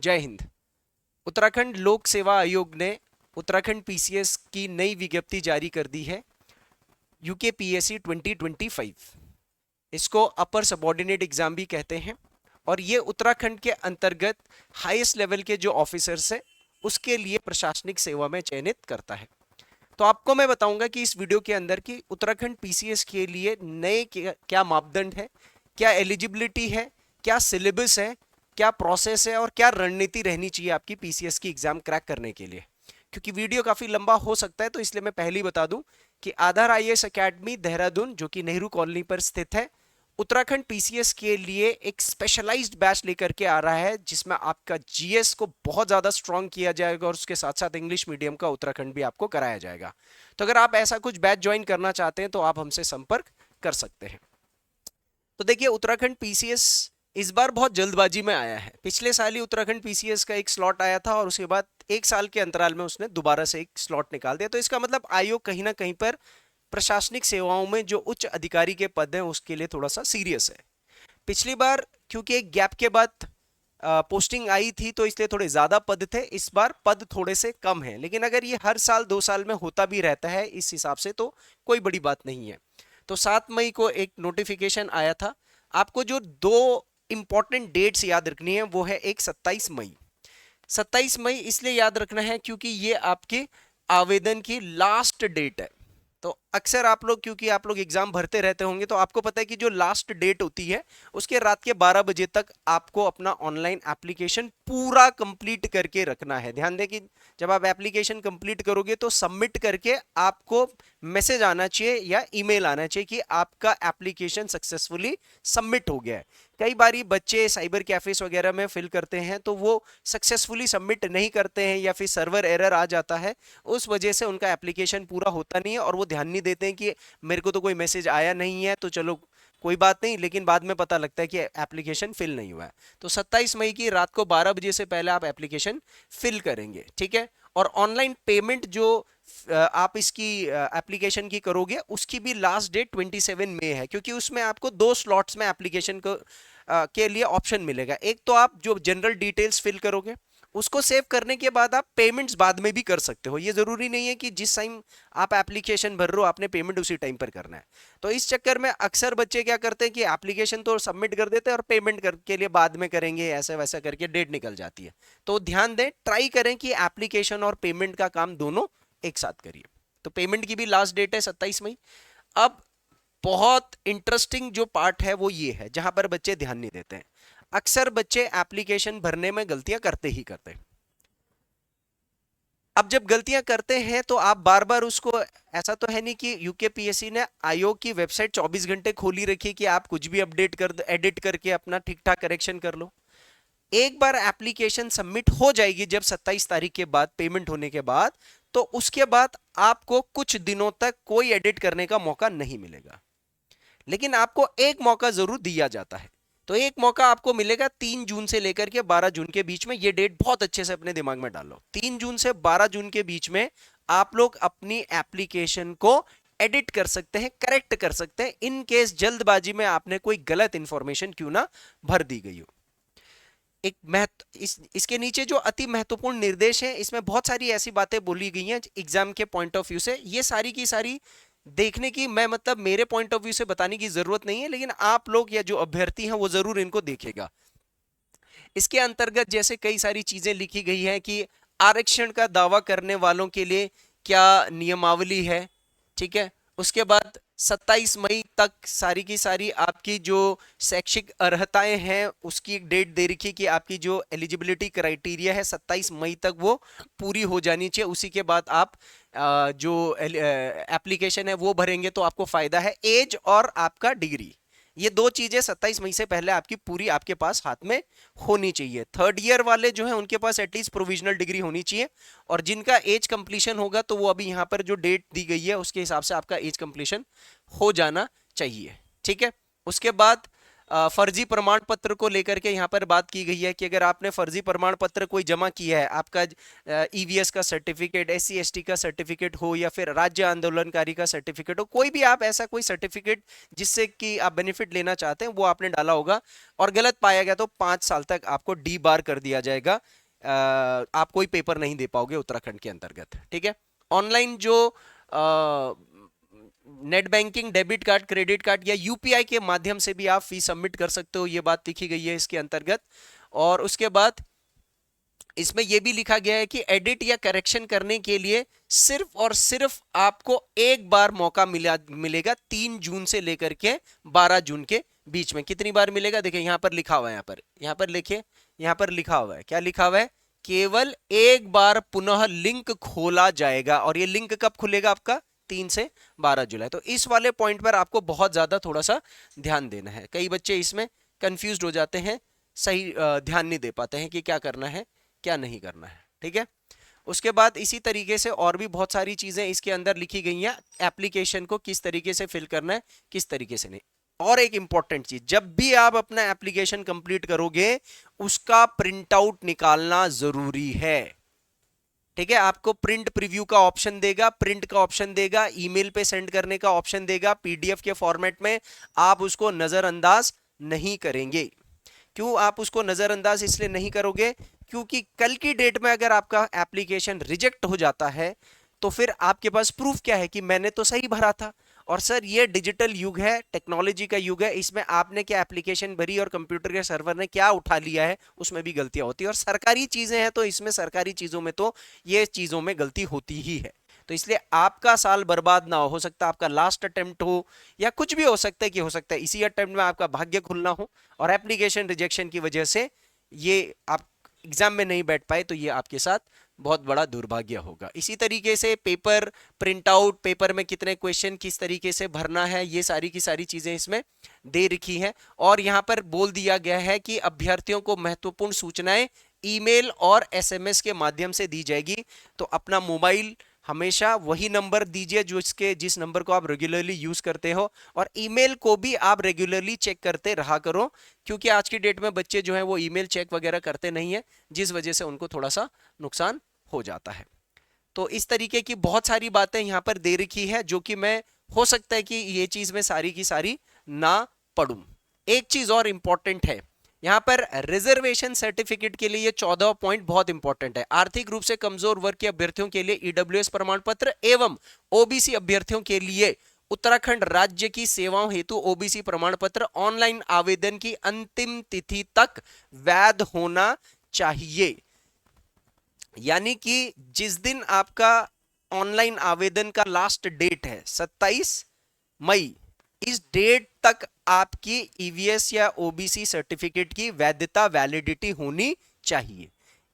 जय हिंद। उत्तराखंड लोक सेवा आयोग ने उत्तराखंड पीसीएस की नई विज्ञप्ति जारी कर दी है, यूकेपीएससी 2025। इसको अपर सबऑर्डिनेट एग्जाम भी कहते हैं और ये उत्तराखंड के अंतर्गत हाईएस्ट लेवल के जो ऑफिसर्स है उसके लिए प्रशासनिक सेवा में चयनित करता है। तो आपको मैं बताऊंगा कि इस वीडियो के अंदर कि उत्तराखंड पीसीएस के लिए नए क्या मापदंड है, क्या एलिजिबिलिटी है, क्या सिलेबस है, क्या प्रोसेस है और क्या रणनीति रहनी चाहिए आपकी पीसीएस की एग्जाम क्रैक करने के लिए। क्योंकि वीडियो काफी लंबा हो सकता है तो इसलिए मैं पहले ही बता दूं कि आधार आईएएस एकेडमी देहरादून, जो कि नेहरू कॉलोनी पर स्थित है, उत्तराखंड पीसीएस के लिए एक स्पेशलाइज्ड बैच लेकर के आ रहा है जिसमें आपका जीएस को बहुत ज्यादा स्ट्रॉन्ग किया जाएगा और उसके साथ साथ इंग्लिश मीडियम का उत्तराखंड भी आपको कराया जाएगा। तो अगर आप ऐसा कुछ बैच ज्वाइन करना चाहते हैं तो आप हमसे संपर्क कर सकते हैं। तो देखिए, उत्तराखंड पीसीएस इस बार बहुत जल्दबाजी में आया है। पिछले साल ही उत्तराखंड पीसीएस का एक स्लॉट आया था और उसके बाद एक साल के अंतराल में उसने दोबारा से एक स्लॉट निकाल दिया। तो इसका मतलब आयोग कहीं ना कहीं पर प्रशासनिक सेवाओं में जो उच्च अधिकारी के पद हैं उसके लिए थोड़ा सा सीरियस है। पिछली बार क्योंकि एक गैप के बाद पोस्टिंग आई थी तो इसलिए थोड़े ज्यादा पद थे, इस बार पद थोड़े से कम है। लेकिन अगर ये हर साल 2 साल में होता भी रहता है इस हिसाब से तो कोई बड़ी बात नहीं है। तो 7 मई को एक नोटिफिकेशन आया था। आपको जो दो इंपॉर्टेंट डेट्स याद रखनी है वो है एक 27 मई। 27 मई इसलिए याद रखना है क्योंकि ये आपके आवेदन की लास्ट डेट है। तो अक्सर आप लोग, क्योंकि आप लोग एग्जाम भरते रहते होंगे तो आपको पता है कि जो लास्ट डेट होती है उसके रात के 12 बजे तक आपको अपना ऑनलाइन एप्लीकेशन पूरा कंप्लीट करके रखना है। ध्यान दें कि जब आप एप्लीकेशन कंप्लीट करोगे तो सबमिट करके आपको मैसेज आना चाहिए या ईमेल आना चाहिए कि आपका एप्लीकेशन सक्सेसफुली सबमिट हो गया है। कई बारी बच्चे साइबर कैफेस वगैरह में फिल करते हैं तो वो सक्सेसफुली सबमिट नहीं करते हैं या फिर सर्वर एरर आ जाता है, उस वजह से उनका एप्लीकेशन पूरा होता नहीं है और वो ध्यान नहीं देते हैं कि मेरे को तो कोई मैसेज आया नहीं है तो चलो कोई बात नहीं, लेकिन बाद में पता लगता है कि एप्लीकेशन फिल नहीं हुआ है। तो 27 मई की रात को 12 बजे से पहले आप एप्लीकेशन फिल करेंगे, ठीक है। और ऑनलाइन पेमेंट जो आप इसकी एप्लीकेशन की करोगे उसकी भी लास्ट डेट 27 मई है, क्योंकि उसमें आपको 2 स्लॉट्स में एप्लीकेशन को के लिए ऑप्शन मिलेगा। एक तो आप जो जनरल डिटेल्स फिल करोगे उसको सेव करने के बाद आप पेमेंट्स बाद में भी कर सकते हो। ये जरूरी नहीं है कि जिस टाइम आप एप्लीकेशन भर रहे हो आपने पेमेंट उसी टाइम पर करना है। तो इस चक्कर में अक्सर बच्चे क्या करते हैं कि एप्लीकेशन तो सबमिट कर देते हैं और पेमेंट के लिए बाद में करेंगे, ऐसा वैसा करके डेट निकल जाती है। तो ध्यान दें, ट्राई करें कि एप्लीकेशन और पेमेंट का काम दोनों एक साथ करिए। तो पेमेंट की भी लास्ट डेट है 27 मई। अब बहुत इंटरेस्टिंग जो पार्ट है वो ये है जहां पर बच्चे ध्यान नहीं देते हैं। अक्सर बच्चे एप्लीकेशन भरने में गलतियां करते ही करते हैं। अब जब गलतियां करते हैं तो आप बार बार उसको, ऐसा तो है नहीं कि यूकेपीएससी ने आयोग की वेबसाइट 24 घंटे खोली रखी कि आप कुछ भी अपडेट कर एडिट करके अपना ठीक ठाक करेक्शन कर लो। एक बार एप्लीकेशन सबमिट हो जाएगी जब 27 तारीख के बाद पेमेंट होने के बाद, तो उसके बाद आपको कुछ दिनों तक कोई एडिट करने का मौका नहीं मिलेगा। लेकिन आपको एक मौका जरूर दिया जाता है। तो एक मौका आपको मिलेगा 3 जून से लेकर के 12 जून के बीच में। ये डेट बहुत अच्छे से अपने दिमाग में डालो। 3 जून से 12 जून के बीच में आप लोग अपनी एप्लीकेशन को एडिट कर सकते हैं, करेक्ट कर सकते हैं, इन केस जल्दबाजी में आपने कोई गलत इंफॉर्मेशन क्यों ना भर दी गई हो। इसके नीचे जो अति महत्वपूर्ण निर्देश है इसमें बहुत सारी ऐसी बातें बोली गई हैं एग्जाम के पॉइंट ऑफ व्यू से। ये सारी की सारी देखने की, मैं मतलब मेरे पॉइंट ऑफ व्यू से बताने की जरूरत नहीं है, लेकिन आप लोग या जो अभ्यर्थी हैं वो जरूर इनको देखेगा। इसके अंतर्गत जैसे कई सारी चीजें लिखी गई है कि आरक्षण का दावा करने वालों के लिए क्या नियमावली है, ठीक है। उसके बाद 27 मई तक सारी की सारी आपकी जो शैक्षिक अर्हताएं हैं उसकी एक डेट दे रखी कि आपकी जो एलिजिबिलिटी क्राइटेरिया है 27 मई तक वो पूरी हो जानी चाहिए। उसी के बाद आप जो एप्लीकेशन है वो भरेंगे तो आपको फायदा है। एज और आपका डिग्री, ये दो चीजें 27 मई से पहले आपकी पूरी आपके पास हाथ में होनी चाहिए। थर्ड ईयर वाले जो हैं उनके पास एटलीस्ट प्रोविजनल डिग्री होनी चाहिए, और जिनका एज कंप्लीशन होगा तो वो अभी यहाँ पर जो डेट दी गई है उसके हिसाब से आपका एज कंप्लीशन हो जाना चाहिए, ठीक है। उसके बाद फर्जी प्रमाण पत्र को लेकर के यहाँ पर बात की गई है कि अगर आपने फर्जी प्रमाण पत्र कोई जमा किया है, आपका ईवीएस का सर्टिफिकेट, एससी एसटी का सर्टिफिकेट हो या फिर राज्य आंदोलनकारी का सर्टिफिकेट हो, कोई भी आप ऐसा कोई सर्टिफिकेट जिससे कि आप बेनिफिट लेना चाहते हैं वो आपने डाला होगा और गलत पाया गया तो 5 साल तक आपको डी बार कर दिया जाएगा। आप कोई पेपर नहीं दे पाओगे उत्तराखंड के अंतर्गत। ठीक है, ऑनलाइन जो net banking, debit card, credit card या यूपीआई के माध्यम से भी आप फीस सबमिट कर सकते हो, ये बात लिखी गई है इसके अंतर्गत। और उसके बाद इसमें यह भी लिखा गया है कि एडिट या करेक्शन करने के लिए सिर्फ और सिर्फ आपको एक बार मौका मिलेगा 3 जून से लेकर के 12 जून के बीच में। कितनी बार मिलेगा? देखिए यहां पर लिखा हुआ है, यहां पर लिखिए, यहां पर लिखा हुआ है, क्या लिखा हुआ है? केवल एक बार पुनः लिंक खोला जाएगा। और ये लिंक कब खुलेगा? आपका 3 से 12 जुलाई। तो इस वाले पॉइंट पर आपको बहुत ज्यादा थोड़ा सा ध्यान देना है। कई बच्चे इसमें कंफ्यूज हो जाते हैं, सही ध्यान नहीं दे पाते हैं कि क्या करना है क्या नहीं करना है। ठीक है, उसके बाद इसी तरीके से और भी बहुत सारी चीजें इसके अंदर लिखी गई हैं। एप्लीकेशन को किस तरीके से फिल करना है, किस तरीके से नहीं। और एक इंपॉर्टेंट चीज, जब भी आप अपना एप्लीकेशन कंप्लीट करोगे उसका प्रिंट आउट निकालना जरूरी है। ठीक है, आपको प्रिंट प्रीव्यू का ऑप्शन देगा, प्रिंट का ऑप्शन देगा, ईमेल पे सेंड करने का ऑप्शन देगा, पीडीएफ के फॉर्मेट में। आप उसको नजरअंदाज नहीं करेंगे। क्यों आप उसको नजरअंदाज इसलिए नहीं करोगे? क्योंकि कल की डेट में अगर आपका एप्लीकेशन रिजेक्ट हो जाता है तो फिर आपके पास प्रूफ क्या है कि मैंने तो सही भरा था। और सर ये डिजिटल युग है, टेक्नोलॉजी का युग है, इसमें आपने क्या एप्लीकेशन भरी और कंप्यूटर के सर्वर ने क्या उठा लिया है उसमें भी गलतियां होती है। और सरकारी चीजें हैं तो इसमें, सरकारी चीजों में तो ये चीजों में गलती होती ही है। तो इसलिए आपका साल बर्बाद ना हो सकता, आपका लास्ट अटेम्प्ट हो या कुछ भी हो सकता है कि हो सकता है इसी अटेम्प्ट में आपका भाग्य खुलना हो और एप्लीकेशन रिजेक्शन की वजह से ये आप एग्जाम में नहीं बैठ पाए, तो ये आपके साथ बहुत बड़ा दुर्भाग्य होगा। इसी तरीके से पेपर प्रिंट आउट, पेपर में कितने क्वेश्चन किस तरीके से भरना है, ये सारी की सारी चीजें इसमें दे रखी हैं। और यहां पर बोल दिया गया है कि अभ्यर्थियों को महत्वपूर्ण सूचनाएं ईमेल और एसएमएस के माध्यम से दी जाएगी। तो अपना मोबाइल हमेशा वही नंबर दीजिए जिस नंबर को आप रेगुलरली यूज करते हो, और ईमेल को भी आप रेगुलरली चेक करते रहा करो, क्योंकि आज की डेट में बच्चे जो हैं वो ईमेल चेक वगैरह करते नहीं है, जिस वजह से उनको थोड़ा सा नुकसान हो जाता है। तो इस तरीके की बहुत सारी बातें यहाँ पर दे रखी है, जो कि मैं, हो सकता है कि ये चीज में सारी की सारी ना पढ़ूं। एक चीज और इंपॉर्टेंट है यहां पर, रिजर्वेशन सर्टिफिकेट के लिए ये 14 पॉइंट बहुत इंपॉर्टेंट है। आर्थिक रूप से कमजोर वर्ग के अभ्यर्थियों के लिए ईडब्ल्यूएस प्रमाण पत्र एवं ओबीसी अभ्यर्थियों के लिए उत्तराखंड राज्य की सेवाओं हेतु ओबीसी प्रमाण पत्र ऑनलाइन आवेदन की अंतिम तिथि तक वैध होना चाहिए। यानी कि जिस दिन आपका ऑनलाइन आवेदन का लास्ट डेट है 27 मई, इस डेट तक आपकी ईवीएस या ओबीसी सर्टिफिकेट की वैधता, वैलिडिटी होनी चाहिए।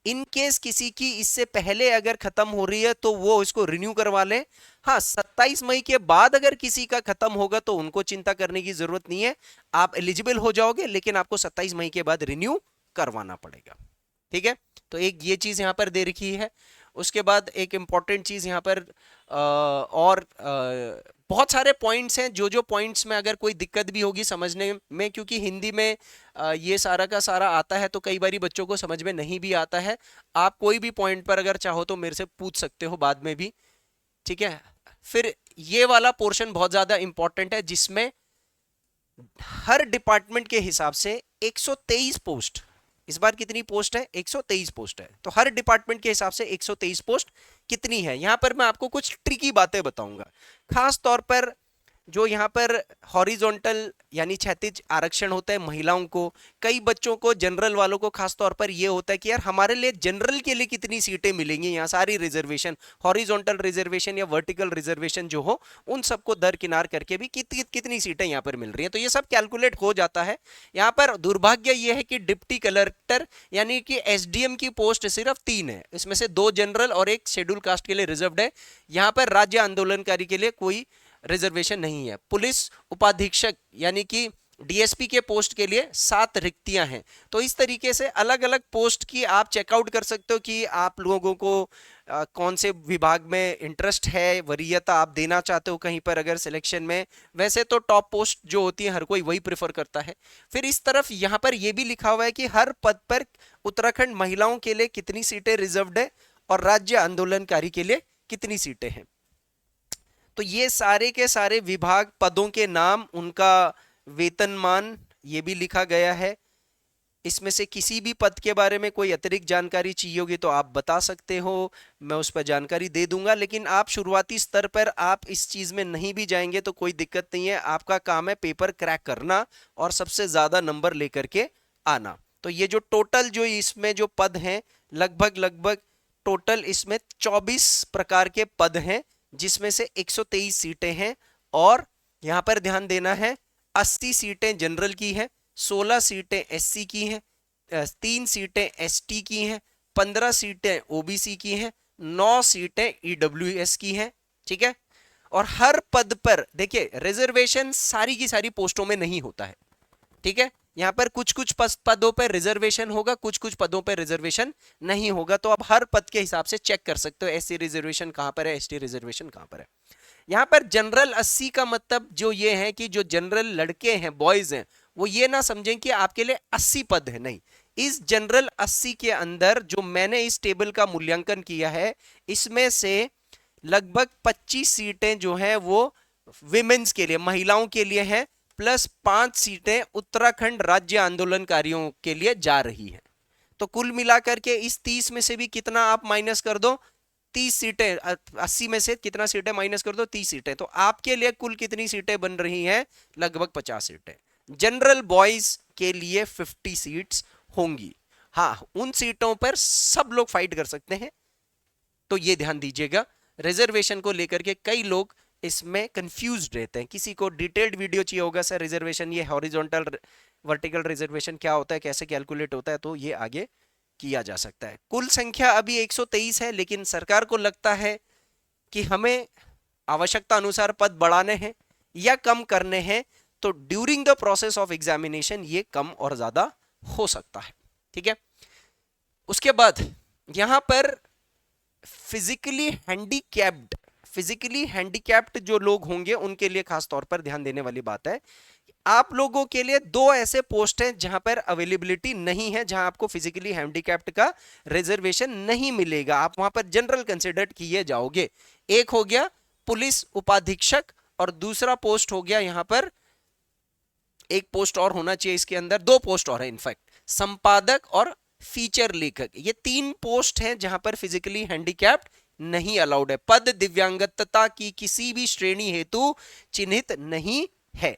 इन केस किसी की इससे पहले अगर खत्म हो रही है तो वो इसको रिन्यू करवा ले। हाँ, 27 मई के बाद अगर किसी का खत्म होगा तो उनको चिंता करने की जरूरत नहीं है, आप एलिजिबल हो जाओगे, लेकिन आपको 27 मई के बाद रिन्यू करवाना पड़ेगा। ठीक है, तो एक ये चीज यहां पर दे रखी है। उसके बाद एक इंपॉर्टेंट चीज यहां पर और बहुत सारे पॉइंट्स हैं, जो पॉइंट्स में अगर कोई दिक्कत भी होगी समझने में, क्योंकि हिंदी में ये सारा का सारा आता है तो कई बारी बच्चों को समझ में नहीं भी आता है। आप कोई भी पॉइंट पर अगर चाहो तो मेरे से पूछ सकते हो बाद में भी। ठीक है, फिर ये वाला पोर्शन बहुत ज्यादा इंपॉर्टेंट है, जिसमें हर डिपार्टमेंट के हिसाब से 123 पोस्ट, इस बार कितनी पोस्ट है? 123 पोस्ट है। तो हर डिपार्टमेंट के हिसाब से 123 पोस्ट कितनी है, यहां पर मैं आपको कुछ ट्रिकी बातें बताऊंगा। खास तौर पर जो यहाँ पर हॉरिजॉन्टल यानी क्षैतिज आरक्षण होता है महिलाओं को, कई बच्चों को, जनरल वालों को खास तौर पर ये होता है कि यार हमारे लिए जनरल के लिए कितनी सीटें मिलेंगी, यहाँ सारी रिजर्वेशन, हॉरिजॉन्टल रिजर्वेशन या वर्टिकल रिजर्वेशन जो हो उन सबको दरकिनार करके भी कितनी सीटें यहाँ पर मिल रही हैं, तो ये सब कैलकुलेट हो जाता है। यहाँ पर दुर्भाग्य ये है कि डिप्टी कलेक्टर यानी कि एसडीएम की पोस्ट सिर्फ 3 है, इसमें से 2 जनरल और 1 शेड्यूल कास्ट के लिए रिजर्व्ड है। यहाँ पर राज्य आंदोलनकारी के लिए कोई रिजर्वेशन नहीं है। पुलिस उपाधीक्षक यानी कि डीएसपी के पोस्ट के लिए 7 रिक्तियां हैं। तो इस तरीके से अलग अलग पोस्ट की आप चेकआउट कर सकते हो कि आप लोगों को कौन से विभाग में इंटरेस्ट है, वरीयता आप देना चाहते हो कहीं पर अगर सिलेक्शन में। वैसे तो टॉप पोस्ट जो होती है हर कोई वही प्रेफर करता है। फिर इस तरफ यहां पर यह भी लिखा हुआ है कि हर पद पर उत्तराखंड महिलाओं के लिए कितनी सीटें रिजर्व्ड है और राज्य आंदोलनकारी के लिए कितनी सीटें हैं। तो ये सारे के सारे विभाग, पदों के नाम, उनका वेतनमान ये भी लिखा गया है। इसमें से किसी भी पद के बारे में कोई अतिरिक्त जानकारी चाहिए होगी तो आप बता सकते हो, मैं उस पर जानकारी दे दूंगा। लेकिन आप शुरुआती स्तर पर आप इस चीज में नहीं भी जाएंगे तो कोई दिक्कत नहीं है, आपका काम है पेपर क्रैक करना और सबसे ज्यादा नंबर लेकर के आना। तो ये जो टोटल जो इसमें जो पद हैं, लगभग टोटल इसमें 24 प्रकार के पद हैं, जिसमें से 123 सीटें हैं। और यहां पर ध्यान देना है 80 सीटें जनरल की हैं, 16 सीटें एससी की हैं, 3 सीटें एसटी की हैं, 15 सीटें ओबीसी की हैं, 9 सीटें ईडब्ल्यूएस की हैं। ठीक है। और हर पद पर देखिए रिजर्वेशन सारी की सारी पोस्टों में नहीं होता है। ठीक है। यहां पर कुछ कुछ पदों पर रिजर्वेशन होगा, कुछ कुछ पदों पर रिजर्वेशन नहीं होगा। तो आप हर पद के हिसाब से चेक कर सकते हो एससी रिजर्वेशन कहां पर है, एसटी रिजर्वेशन कहां पर है। यहां पर जनरल 80 का मतलब जो ये है कि जो जनरल लड़के हैं, बॉयज हैं, वो ये ना समझें कि आपके लिए 80 पद है, नहीं। इस जनरल 80 के अंदर जो मैंने इस टेबल का मूल्यांकन किया है, इसमें से लगभग 25 सीटें जो हैं वो विमेन्स के लिए, महिलाओं के लिए हैं, प्लस 5 सीटें उत्तराखंड राज्य आंदोलनकारियों के लिए जा रही हैं। तो कुल मिलाकर के इस 30 में से भी कितना आप माइनस कर दो, 30 सीटें, 80 में से कितना सीटें माइनस कर दो, 30 सीटें। तो आपके लिए कुल कितनी सीटें बन रही हैं, लगभग 50 सीटें। जनरल बॉयज के लिए 50 सीट्स होंगी। हाँ, उन सीटों पर सब लोग फाइट कर सकते हैं, तो ये ध्यान दीजिएगा। रिजर्वेशन को लेकर के कई लोग इसमें कंफ्यूज रहते हैं। किसी को डिटेल्ड वीडियो चाहिए होगा, सर रिजर्वेशन ये हॉरिजॉन्टल वर्टिकल रिजर्वेशन क्या होता है, कैसे कैलकुलेट होता है, तो ये आगे किया जा सकता है। कुल संख्या अभी 123 है, लेकिन सरकार को लगता है कि हमें आवश्यकता अनुसार पद बढ़ाने हैं या कम करने हैं, तो during the process of examination ये कम और ज्यादा हो सकता है। ठीक है। उसके बाद यहां पर फिजिकली हैंडीकैप्ड जो लोग होंगे उनके लिए खास तौर पर ध्यान देने वाली बात है। आप लोगों के लिए 2 ऐसे पोस्ट हैं जहां पर अवेलेबिलिटी नहीं है, जहां आपको फिजिकली हैंडीकैप्ड का रिजर्वेशन नहीं मिलेगा, आप वहां पर जनरल कंसिडर किए जाओगे। एक हो गया पुलिस उपाधीक्षक और दूसरा पोस्ट हो गया यहां पर, एक पोस्ट और होना चाहिए इसके अंदर, 2 पोस्ट और है इनफैक्ट, संपादक और फीचर लेखक। ये 3 पोस्ट हैं जहां पर फिजिकली हैंडीकैप्ड नहीं अलाउड है। पद दिव्यांगता की किसी भी श्रेणी हेतु चिन्हित नहीं है।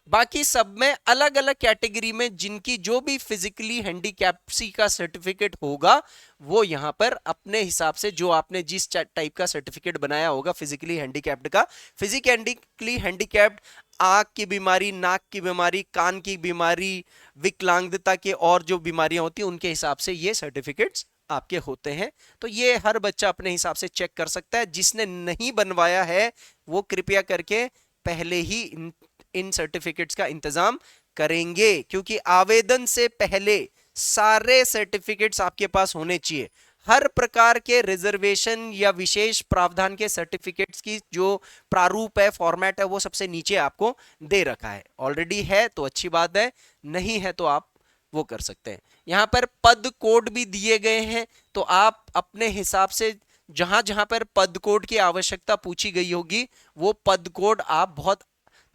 बाकी सब में अलग अलग कैटेगरी में जिनकी जो भी फिजिकली हैंडीकैप्सी का सर्टिफिकेट होगा, वो यहां पर अपने हिसाब से, जो आपने जिस टाइप का सर्टिफिकेट बनाया होगा फिजिकली हैंडीकैप्ड का, फिजिकली हैंडीकैप्ड आंख की बीमारी, नाक की बीमारी, कान की बीमारी, विकलांगता के और जो बीमारियां होती हैं उनके हिसाब से ये सर्टिफिकेट्स आपके होते हैं। तो ये हर बच्चा अपने हिसाब से चेक कर सकता है। जिसने नहीं बनवाया है वो कृपया करके पहले ही इन सर्टिफिकेट्स का इंतजाम करेंगे, क्योंकि आवेदन से पहले सारे सर्टिफिकेट्स आपके पास होने चाहिए। हर प्रकार के रिजर्वेशन या विशेष प्रावधान के सर्टिफिकेट्स की जो प्रारूप है, फॉर्मेट है, वो सबसे नीचे आपको दे रखा है। ऑलरेडी है तो अच्छी बात है, नहीं है तो आप वो कर सकते हैं। यहां पर पद कोड भी दिए गए हैं, तो आप अपने हिसाब से जहां जहां पर पद कोड की आवश्यकता पूछी गई होगी वो पद कोड आप बहुत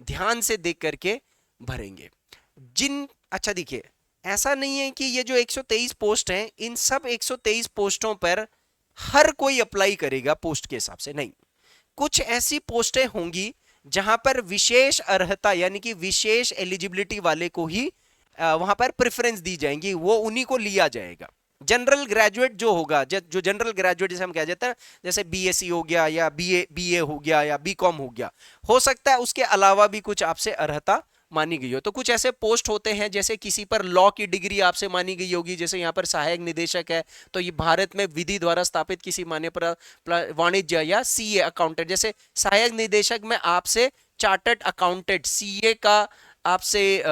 ध्यान से देख करके भरेंगे। अच्छा देखिए, ऐसा नहीं है कि ये जो 123 पोस्ट हैं, इन सब 123 पोस्टों पर हर कोई अप्लाई करेगा पोस्ट के हिसाब से, नहीं। कुछ ऐसी पोस्टें होंगी जहां पर विशेष अर्हता यानी कि विशेष एलिजिबिलिटी वाले को ही वहां पर प्रेफरेंस दी जाएंगी, वो उन्हीं को लिया जाएगा। जनरल ग्रेजुएट जो होगा, जो जनरल ग्रेजुएट जैसे हम कह जाते हैं, जैसे बीएससी हो गया या बीए हो गया या बीकॉम हो गया, हो सकता है उसके अलावा भी कुछ आपसे अर्हता मानी गई हो। तो कुछ ऐसे पोस्ट होते हैं, जैसे किसी पर लॉ की डिग्री आपसे मानी गई होगी, जैसे यहाँ पर सहायक निदेशक है, तो ये भारत में विधि द्वारा स्थापित किसी मान्य वाणिज्य या सीए अकाउंटेंट, जैसे सहायक निदेशक में आपसे चार्टर्ड अकाउंटेंट सीए का आपसे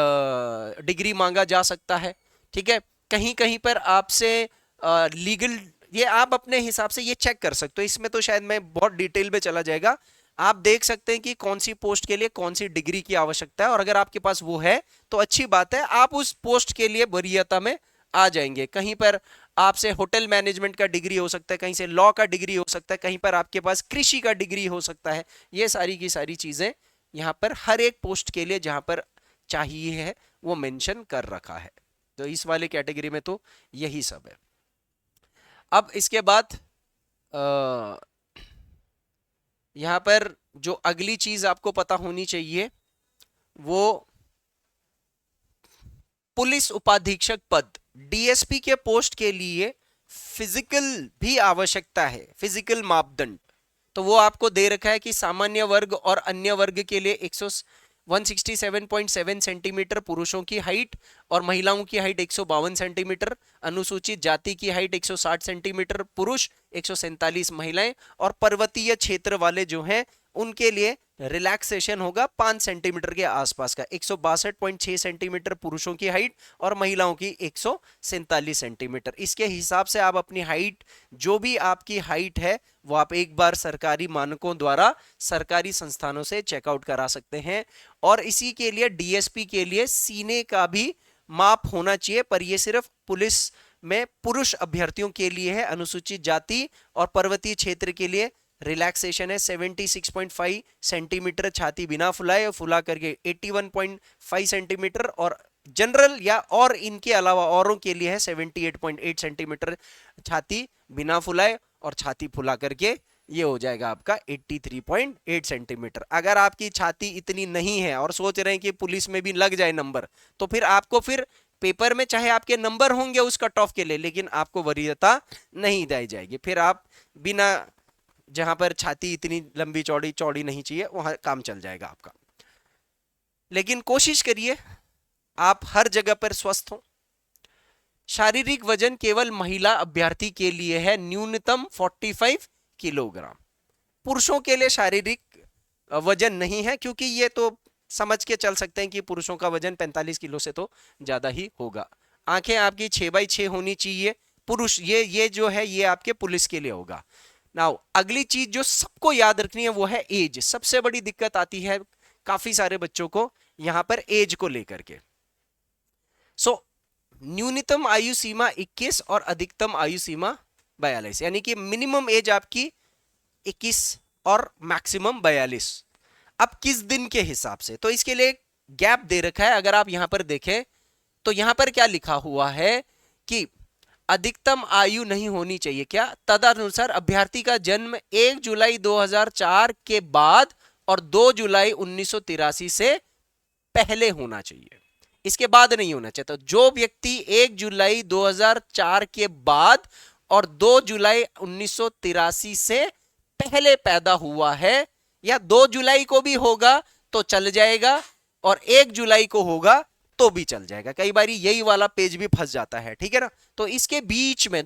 डिग्री मांगा जा सकता है, ठीक है। कहीं कहीं पर आपसे लीगल, ये आप अपने हिसाब से ये चेक कर सकते हो, इसमें तो शायद मैं बहुत डिटेल में चला जाएगा। आप देख सकते हैं कि कौन सी पोस्ट के लिए कौन सी डिग्री की आवश्यकता है, और अगर आपके पास वो है तो अच्छी बात है, आप उस पोस्ट के लिए वरीयता में आ जाएंगे। कहीं पर आपसे होटल मैनेजमेंट का डिग्री हो सकता है, कहीं से लॉ का डिग्री हो सकता है, कहीं पर आपके पास कृषि का डिग्री हो सकता है। ये सारी की सारी चीजें यहाँ पर हर एक पोस्ट के लिए जहां पर चाहिए है वो मेंशन कर रखा है। तो इस वाले कैटेगरी में तो यही सब है। अब इसके बाद यहां पर जो अगली चीज आपको पता होनी चाहिए वो पुलिस उपाधीक्षक पद, डीएसपी के पोस्ट के लिए फिजिकल भी आवश्यकता है, फिजिकल मापदंड। तो वो आपको दे रखा है कि सामान्य वर्ग और अन्य वर्ग के लिए 167.7 सेंटीमीटर पुरुषों की हाइट और महिलाओं की हाइट 152 सेंटीमीटर, अनुसूचित जाति की हाइट 160 सेंटीमीटर पुरुष, 147 महिलाएं, और पर्वतीय क्षेत्र वाले जो हैं उनके लिए रिलैक्सेशन होगा 5 सेंटीमीटर के आसपास का, 162.6 सेंटीमीटर पुरुषों की हाइट और महिलाओं की 147 सेंटीमीटर। इसके हिसाब से आप अपनी हाइट, जो भी आपकी हाइट है वो आप एक बार सरकारी मानकों द्वारा सरकारी संस्थानों से चेकआउट करा सकते हैं। और इसी के लिए डीएसपी के लिए सीने का भी माप होना चाहिए, पर यह सिर्फ पुलिस में पुरुष अभ्यर्थियों के लिए है। अनुसूचित जाति और पर्वतीय क्षेत्र के लिए रिलैक्सेशन है 76.5 सेंटीमीटर छाती बिना फुलाए, फुला करके 81.5 सेंटीमीटर, और जनरल या और इनके अलावा औरों के लिए है 78.8 सेंटीमीटर छाती बिना फुलाए, और छाती फुला करके ये हो जाएगा आपका 83.8 सेंटीमीटर। अगर आपकी छाती इतनी नहीं है और सोच रहे हैं कि पुलिस में भी लग जाए नंबर, तो फिर आपको फिर पेपर में चाहे आपके नंबर होंगे उस कट ऑफ के लिए, लेकिन आपको वरीयता नहीं दी जाएगी। फिर आप बिना, जहां पर छाती इतनी लंबी चौड़ी चौड़ी नहीं चाहिए वहां काम चल जाएगा आपका। लेकिन कोशिश करिए आप हर जगह पर स्वस्थ हो। शारीरिक वजन केवल महिला अभ्यर्थी के लिए है न्यूनतम 45 किलोग्राम। पुरुषों के लिए शारीरिक वजन नहीं है, क्योंकि ये तो समझ के चल सकते हैं कि पुरुषों का वजन 45 किलो से तो ज्यादा ही होगा। आंखें आपकी 6x6 होनी चाहिए पुरुष, ये जो है ये आपके पुलिस के लिए होगा। नाउ अगली चीज जो सबको याद रखनी है वो है एज। सबसे बड़ी दिक्कत आती है काफी सारे बच्चों को यहां पर एज को लेकर के। न्यूनतम आयु सीमा 21 और अधिकतम आयु सीमा 42, यानी कि मिनिमम एज आपकी 21 और मैक्सिमम 42। अब किस दिन के हिसाब से, तो इसके लिए गैप दे रखा है। अगर आप यहां पर देखें तो यहां पर क्या लिखा हुआ है कि अधिकतम आयु नहीं होनी चाहिए क्या, तदनुसार अभ्यर्थी का जन्म 1 जुलाई 2004 के बाद और 2 जुलाई 1983 से पहले होना चाहिए, इसके बाद नहीं होना चाहिए। तो जो व्यक्ति 1 जुलाई 2004 के बाद और 2 जुलाई 1983 से पहले पैदा हुआ है, या 2 जुलाई को भी होगा तो चल जाएगा और 1 जुलाई को होगा तो भी चल जाएगा। कई बार यही वाला पेज भी फंस जाता है, ठीक है ना। तो इसके बीच में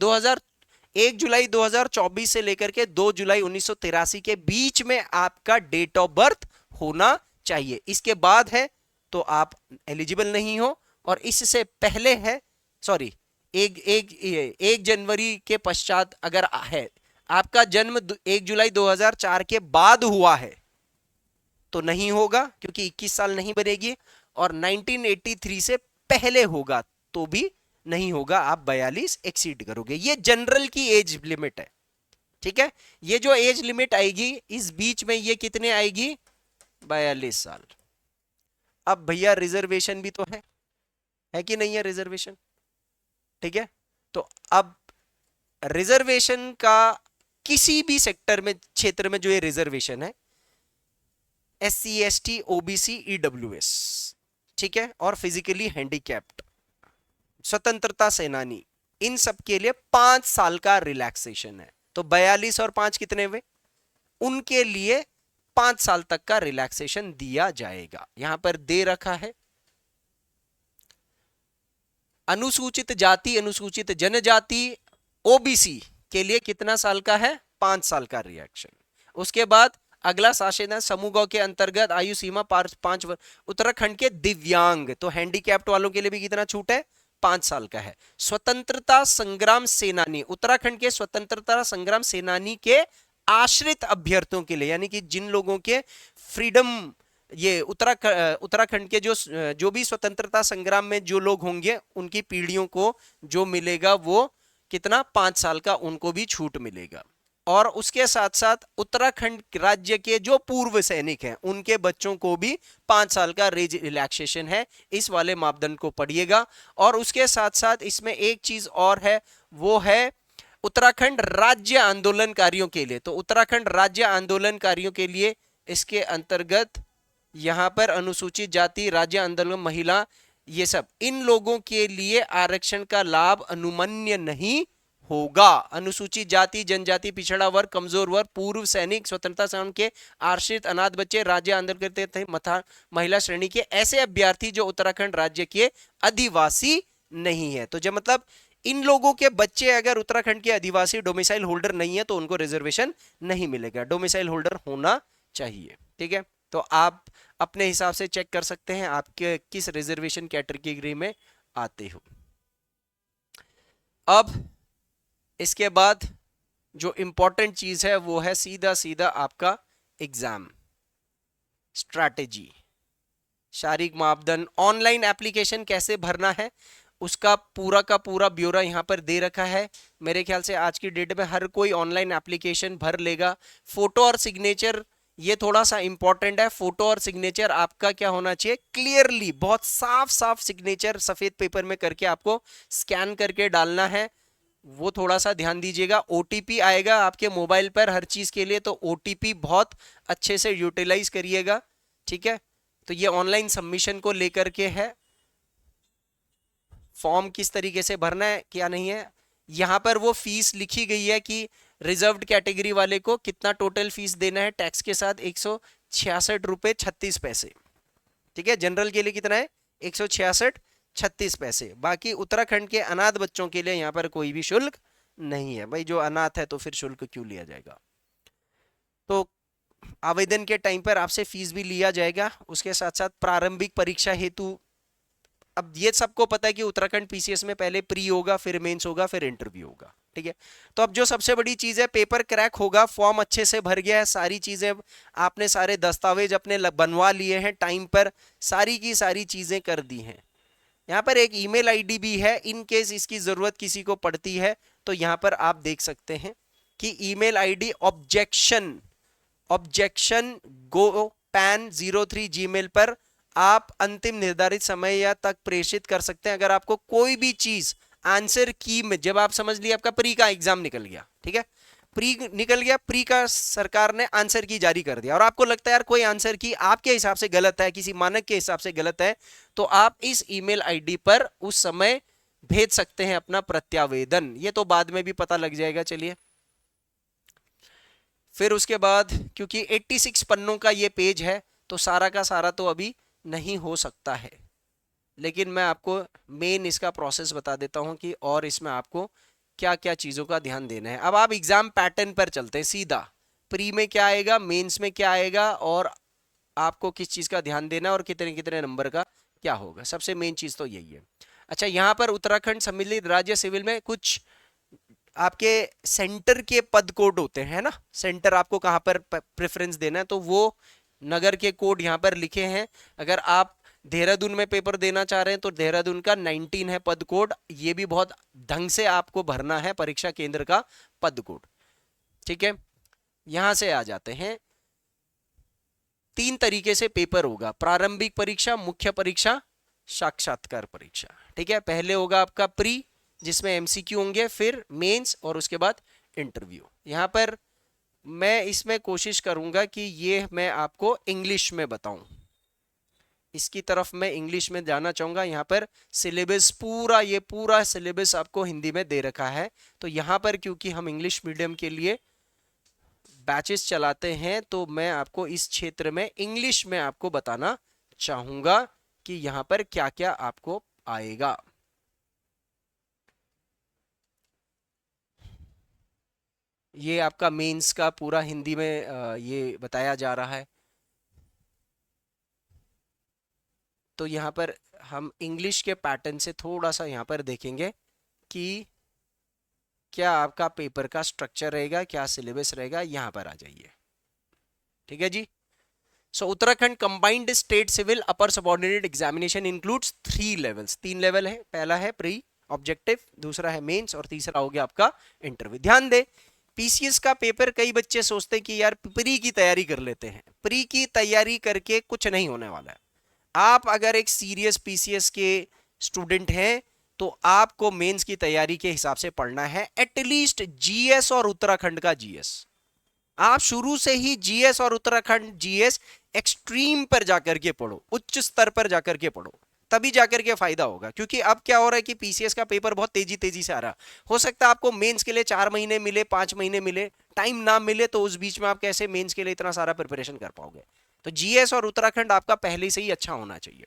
1 जुलाई 2024 से लेकर के 2 जुलाई 1983 के बीच में आपका डेट ऑफ बर्थ होना चाहिए। इसके बाद है तो आप एलिजिबल नहीं हो, और इससे पहले है, सॉरी, एक जनवरी के पश्चात अगर है आपका जन्म 1 जुलाई 2004 के बाद हुआ है तो नहीं होगा, क्योंकि 21 साल नहीं बनेगी, और 1983 से पहले होगा तो भी नहीं होगा, आप 42 एक्सीड करोगे। ये जनरल की एज लिमिट है, ठीक है। ये जो एज लिमिट आएगी इस बीच में ये कितने आएगी, 42 साल। अब भैया रिजर्वेशन भी तो है कि नहीं है रिजर्वेशन, ठीक है। तो अब रिजर्वेशन का किसी भी सेक्टर में, क्षेत्र में जो ये रिजर्वेशन है, SC ST OBC EWS, ठीक है, और फिजिकली हैंडीकैप्ड, स्वतंत्रता सेनानी, इन सब के लिए 5 साल का रिलैक्सेशन है। तो 42 और 5 कितने हुए, उनके लिए 5 साल तक का रिलैक्सेशन दिया जाएगा। यहां पर दे रखा है अनुसूचित जाति, अनुसूचित जनजाति, OBC के लिए कितना साल का है, 5 साल का रिएक्शन। उसके बाद अगला शासन है समूह के अंतर्गत आयु सीमा 5 वर्ष। उत्तराखंड के दिव्यांग, तो हैंडीकैप्ड वालों के लिए भी कितना छूट है, 5 साल का है। स्वतंत्रता संग्राम सेनानी, उत्तराखंड के स्वतंत्रता संग्राम सेनानी के आश्रित अभ्यर्थियों के लिए, यानी कि जिन लोगों के फ्रीडम, ये उत्तराखंड के जो भी स्वतंत्रता संग्राम में जो लोग होंगे उनकी पीढ़ियों को जो मिलेगा वो कितना, 5 साल का उनको भी छूट मिलेगा। और उसके साथ साथ उत्तराखंड राज्य के जो पूर्व सैनिक हैं उनके बच्चों को भी 5 साल का रेज रिलैक्सेशन है, इस वाले मापदंड को पढ़िएगा। और उसके साथ साथ इसमें एक चीज और है, वो है उत्तराखंड राज्य आंदोलनकारियों के लिए। तो उत्तराखंड राज्य आंदोलनकारियों के लिए इसके अंतर्गत यहां पर अनुसूचित जाति, राज्य आंदोलन, महिला, ये सब, इन लोगों के लिए आरक्षण का लाभ अनुमन्य नहीं होगा। अनुसूचित जाति, जनजाति, पिछड़ा वर्ग, कमजोर वर्ग, पूर्व सैनिक, स्वतंत्रता संग्राम के आश्रित, अनाथ बच्चे, राज्य आंदोलन करते थे, महिला श्रेणी के ऐसे अभ्यर्थी जो उत्तराखंड राज्य के अधिवासी नहीं है। तो जब मतलब इन लोगों के बच्चे अगर उत्तराखंड के अधिवासी डोमिसाइल होल्डर नहीं है तो उनको रिजर्वेशन नहीं मिलेगा, डोमिसाइल होल्डर होना चाहिए। ठीक है, तो आप अपने हिसाब से चेक कर सकते हैं आपके किस रिजर्वेशन कैटेगरी में आते हो। अब इसके बाद जो इंपॉर्टेंट चीज है वो है सीधा सीधा आपका एग्जाम स्ट्रैटेजी, शारीरिक मापदंड, ऑनलाइन एप्लीकेशन कैसे भरना है उसका पूरा का पूरा ब्यौरा यहाँ पर दे रखा है। मेरे ख्याल से आज की डेट में हर कोई ऑनलाइन एप्लीकेशन भर लेगा। फोटो और सिग्नेचर ये थोड़ा सा इंपॉर्टेंट है। फोटो और सिग्नेचर आपका क्या होना चाहिए, क्लियरली, बहुत साफ साफ सिग्नेचर सफेद पेपर में करके आपको स्कैन करके डालना है, वो थोड़ा सा ध्यान दीजिएगा। ओटीपी आएगा आपके मोबाइल पर हर चीज के लिए, तो ओटीपी बहुत अच्छे से यूटिलाइज करिएगा। ठीक है, तो ये ऑनलाइन सबमिशन को लेकर के है। फॉर्म किस तरीके से भरना है क्या नहीं है, यहां पर वो फीस लिखी गई है कि रिजर्व्ड कैटेगरी वाले को कितना टोटल फीस देना है टैक्स के साथ, 166 रुपए 36 पैसे। ठीक है, जनरल के लिए कितना है, 166 36 पैसे। बाकी उत्तराखंड के अनाथ बच्चों के लिए यहाँ पर कोई भी शुल्क नहीं है। भाई जो अनाथ है तो फिर शुल्क क्यों लिया जाएगा। तो आवेदन के टाइम पर आपसे फीस भी लिया जाएगा। उसके साथ साथ प्रारंभिक परीक्षा हेतु, अब ये सबको पता है कि उत्तराखंड पीसीएस में पहले प्री होगा, फिर मेंस होगा, फिर इंटरव्यू होगा। ठीक है, तो अब जो सबसे बड़ी चीज है, पेपर क्रैक होगा, फॉर्म अच्छे से भर गया है, सारी चीजें आपने, सारे दस्तावेज अपने बनवा लिए हैं टाइम पर, सारी की सारी चीजें कर दी हैं। यहाँ पर एक ईमेल आईडी भी है, इन केस इसकी जरूरत किसी को पड़ती है तो यहाँ पर आप देख सकते हैं कि email ID objection GoPan03 Gmail पर आप अंतिम निर्धारित समय या तक प्रेषित कर सकते हैं। अगर आपको कोई भी चीज आंसर की में, जब आप समझ लिए आपका प्री का एग्जाम निकल गया, ठीक है, प्री निकल गया, प्री का सरकार ने आंसर की जारी कर दिया और आपको लगता है यार कोई आंसर की आपके हिसाब से गलत है, किसी मानक के हिसाब से गलत है, तो आप इस ईमेल आईडी पर उस समय भेज सकते हैं अपना प्रत्यावेदन। ये तो बाद में भी पता लग जाएगा। चलिए, फिर उसके बाद क्योंकि 86 पन्नों का ये पेज है तो सारा का सारा तो अभी नहीं हो सकता है, लेकिन मैं आपको मेन इसका प्रोसेस बता देता हूं कि और इसमें आपको क्या क्या चीजों का ध्यान देना है। अब आप एग्जाम पैटर्न पर चलते हैं सीधा, प्री में क्या आएगा, मेंस में क्या आएगा और आपको किस चीज का ध्यान देना और कितने कितने नंबर का क्या होगा। सबसे मेन चीज तो यही है। अच्छा, यहाँ पर उत्तराखंड सम्मिलित राज्य सिविल में कुछ आपके सेंटर के पद कोड होते हैं ना, सेंटर आपको कहाँ पर प्रेफरेंस देना है, तो वो नगर के कोड यहाँ पर लिखे हैं। अगर आप देहरादून में पेपर देना चाह रहे हैं तो देहरादून का 19 है पद कोड, ये भी बहुत ढंग से आपको भरना है परीक्षा केंद्र का पद कोड। ठीक है, यहां से आ जाते हैं। 3 तरीके से पेपर होगा, प्रारंभिक परीक्षा, मुख्य परीक्षा, साक्षात्कार परीक्षा। ठीक है, पहले होगा आपका प्री जिसमें एमसीक्यू होंगे, फिर मेंस और उसके बाद इंटरव्यू। यहां पर मैं इसमें कोशिश करूंगा कि ये मैं आपको इंग्लिश में बताऊं, इसकी तरफ मैं इंग्लिश में जाना चाहूंगा। यहाँ पर सिलेबस पूरा, ये पूरा सिलेबस आपको हिंदी में दे रखा है, तो यहाँ पर क्योंकि हम इंग्लिश मीडियम के लिए बैचेस चलाते हैं तो मैं आपको इस क्षेत्र में इंग्लिश में आपको बताना चाहूंगा कि यहाँ पर क्या क्या आपको आएगा। ये आपका मेंस का पूरा हिंदी में ये बताया जा रहा है। तो यहाँ पर हम इंग्लिश के पैटर्न से थोड़ा सा यहाँ पर देखेंगे कि क्या आपका पेपर का स्ट्रक्चर रहेगा, क्या सिलेबस रहेगा। यहाँ पर आ जाइए, ठीक है जी। So Uttarakhand combined state civil upper subordinate examination includes 3 levels. 3 level है, पहला है प्री ऑब्जेक्टिव, दूसरा है मेंस और तीसरा हो गया आपका इंटरव्यू। ध्यान दे, पीसीएस का पेपर कई बच्चे सोचते हैं कि यार प्री की तैयारी कर लेते हैं। प्री की तैयारी करके कुछ नहीं होने वाला है। आप अगर एक सीरियस पीसीएस के स्टूडेंट हैं तो आपको मेंस की तैयारी के हिसाब से पढ़ना है। एटलीस्ट जीएस और उत्तराखंड का जीएस आप शुरू से ही जीएस और उत्तराखंड जीएस एक्सट्रीम पर जाकर के पढ़ो, उच्च स्तर पर जाकर के पढ़ो, तभी जाकर के फायदा होगा। क्योंकि अब क्या हो रहा है कि पीसीएस का पेपर बहुत तेजी तेजी से आ रहा। हो सकता है आपको मेंस के लिए 4 महीने मिले, 5 महीने मिले, टाइम ना मिले, तो उस बीच में आप कैसे मेंस के लिए इतना सारा प्रिपरेशन कर पाओगे। तो जीएस और उत्तराखंड आपका पहले से ही अच्छा होना चाहिए।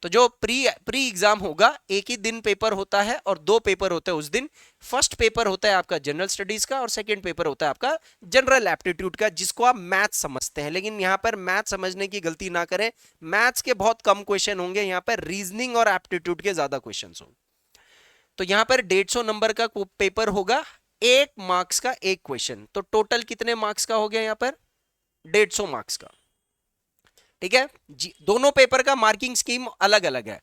तो जो प्री एग्जाम होगा, एक ही दिन पेपर होता है और 2 पेपर होते हैं उस दिन। फर्स्ट पेपर होता है आपका जनरल स्टडीज का और सेकंड पेपर होता है आपका जनरल एप्टीट्यूड का, जिसको आप मैथ समझते हैं। लेकिन यहाँ पर मैथ समझने की गलती ना करें, मैथ्स के बहुत कम क्वेश्चन होंगे, यहाँ पर रीजनिंग और एप्टीट्यूड के ज्यादा क्वेश्चन होंगे। तो यहाँ पर 150 नंबर का पेपर होगा, 1 मार्क्स का 1 क्वेश्चन। तो टोटल कितने मार्क्स का हो गया यहाँ पर? 150 मार्क्स का, ठीक है जी। दोनों पेपर का मार्किंग स्कीम अलग अलग है।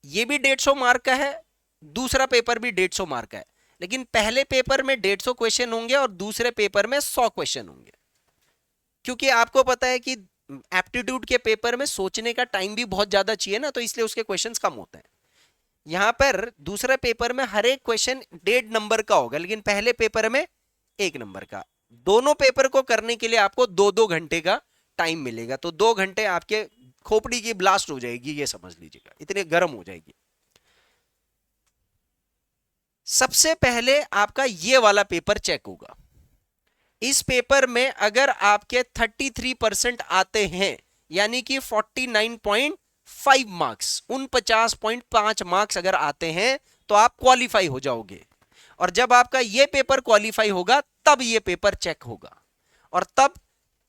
ये भी 150 मार्क का है, दूसरा पेपर भी 150 मार्क का है। लेकिन पहले पेपर में 150 क्वेश्चन होंगे और दूसरे पेपर में 100 क्वेश्चन होंगे। क्योंकि आपको पता है कि एप्टीट्यूड के पेपर में सोचने का टाइम भी बहुत ज्यादा चाहिए ना, तो इसलिए उसके क्वेश्चंस कम होते हैं। यहां पर दूसरे पेपर में हर एक क्वेश्चन 1.5 नंबर का होगा, लेकिन पहले पेपर में 1 नंबर का। दोनों पेपर को करने के लिए आपको 2-2 घंटे का टाइम मिलेगा। तो 2 घंटे आपके खोपड़ी की ब्लास्ट हो जाएगी, ये समझ लीजिएगा, इतने गर्म हो जाएगी। सबसे पहले आपका ये वाला पेपर चेक होगा। इस पेपर में अगर आपके 33% आते हैं, यानी कि 49.5 मार्क्स, 49.5 मार्क्स अगर आते हैं, तो आप क्वालिफाई हो जाओगे। और जब आपका ये पेपर क्वालिफाई होगा, तब ये पेपर चेक होगा। और तब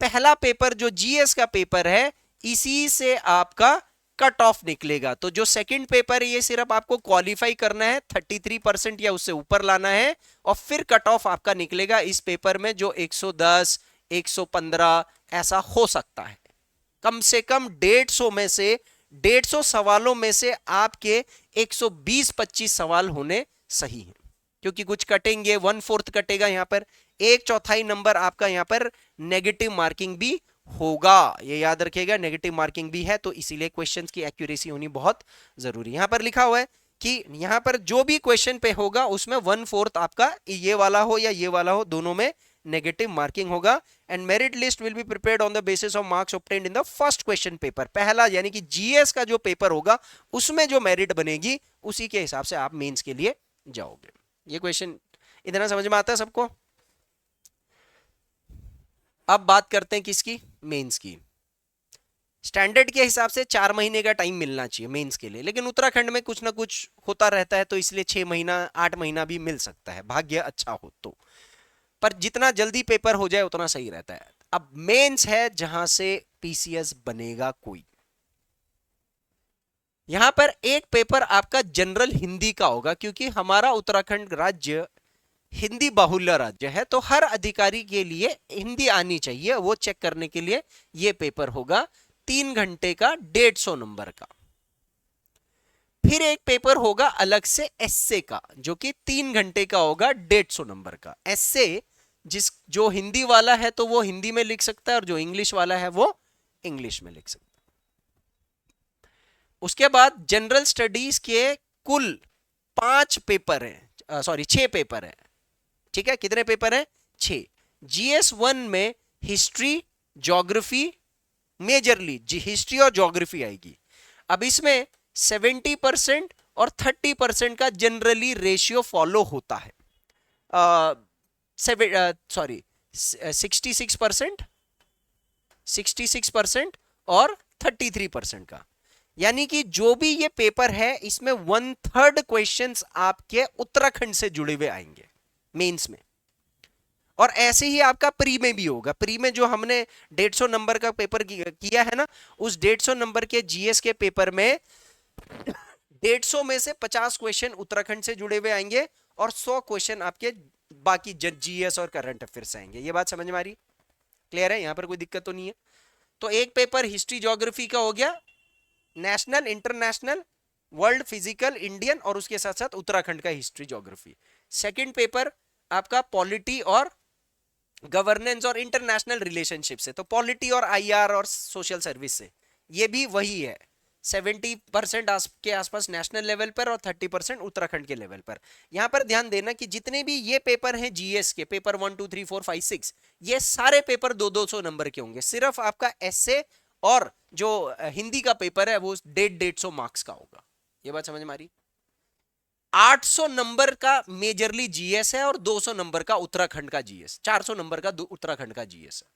पहला पेपर जो जीएस का पेपर है, इसी से आपका कट ऑफ निकलेगा। तो जो सेकंड पेपर है, ये सिर्फ आपको क्वालिफाई करना है, 33% या उससे ऊपर लाना है, और फिर कट ऑफ आपका निकलेगा इस पेपर में, जो 110, 115 ऐसा हो सकता है। कम से कम 150 में से, 150 सवालों में से आपके 120-25 सवाल होने सही हैं। क्योंकि कुछ कटेंगे, 1/4 कटेगा, यहां पर 1/4 नंबर आपका यहां पर नेगेटिव मार्किंग भी होगा। ये याद रखिएगा, नेगेटिव मार्किंग भी है, तो इसीलिए क्वेश्चंस की एक्यूरेसी होनी बहुत जरूरी है। यहां पर लिखा हुआ है कि यहां पर जो भी क्वेश्चन पे होगा उसमें 1/4 आपका ये वाला हो या ये वाला हो, दोनों में नेगेटिव मार्किंग होगा। And merit list will be prepared on the basis of marks obtained in the first question paper. पहला यानी कि जीएस का जो पेपर होगा, उसमें जो मेरिट बनेगी, उसी के हिसाब से आप मेंस के लिए जाओगे। ये क्वेश्चन इतना समझ में आता है सबको? अब बात करते हैं किसकी? मेंस की। स्टैंडर्ड के हिसाब से 4 महीने का टाइम मिलना चाहिए मेंस के लिए, लेकिन उत्तराखंड में कुछ ना कुछ होता रहता है, तो इसलिए 6 महीना 8 महीना भी मिल सकता है, भाग्य अच्छा हो तो। पर जितना जल्दी पेपर हो जाए उतना सही रहता है। अब मेंस है जहां से पीसीएस बनेगा कोई। यहां पर एक पेपर आपका जनरल हिंदी का होगा, क्योंकि हमारा उत्तराखंड राज्य हिंदी बाहुल्य राज्य है, तो हर अधिकारी के लिए हिंदी आनी चाहिए। वो चेक करने के लिए ये पेपर होगा 3 घंटे का, 150 नंबर का। फिर एक पेपर होगा अलग से एस्से का, जो कि 3 घंटे का होगा, 150 नंबर का। एस्से जो हिंदी वाला है तो वो हिंदी में लिख सकता है, और जो इंग्लिश वाला है वो इंग्लिश में लिख सकता है। उसके बाद जनरल स्टडीज के कुल 5 पेपर हैं, सॉरी 6 पेपर हैं, ठीक है। कितने पेपर हैं? 6। GS1 में हिस्ट्री, ज्योग्राफी, मेजरली हिस्ट्री और ज्योग्राफी आएगी। अब इसमें 70% और 30% का जनरली रेशियो फॉलो होता है। 66% और 33% का। यानी कि जो भी ये पेपर है, इसमें 1/3 क्वेश्चंस आपके उत्तराखंड से जुड़े हुए आएंगे मेंस में। और ऐसे ही आपका प्री में भी होगा। प्री में जो हमने 150 नंबर का पेपर किया है ना, उस 150 नंबर के जीएस के पेपर में 150 में से 50 क्वेश्चन उत्तराखंड से जुड़े हुए आएंगे और 100 क्वेश्चन आपके बाकी जीएस और करंट अफेयर से आएंगे। ये बात समझ में आ रही? क्लियर है? यहां पर कोई दिक्कत तो नहीं है? तो एक पेपर हिस्ट्री ज्योग्राफी का हो गया, national, international, world, physical, Indian, और उसके साथ साथ उत्तराखंड का हिस्ट्री ज्योग्राफी। सेकंड पेपर आपका पॉलिटी और गवर्नेंस और इंटरनेशनल रिलेशनशिप से, तो पॉलिटी और आईआर और सोशल सर्विस से। ये भी वही है, 70% के आसपास नेशनल लेवल पर और 30% उत्तराखंड के लेवल पर। यहां पर ध्यान देना कि जितने भी ये पेपर हैं जीएस के, पेपर 1 2 3 4 5 6, ये सारे पेपर 200 नंबर के होंगे। सिर्फ आपका एसए और जो हिंदी का पेपर है वो 150 मार्क्स का होगा। ये बात समझ में आ रही? 800 नंबर का मेजरली जीएस है और 200 नंबर का उत्तराखंड का जीएस, 400 नंबर का उत्तराखंड का जीएस है।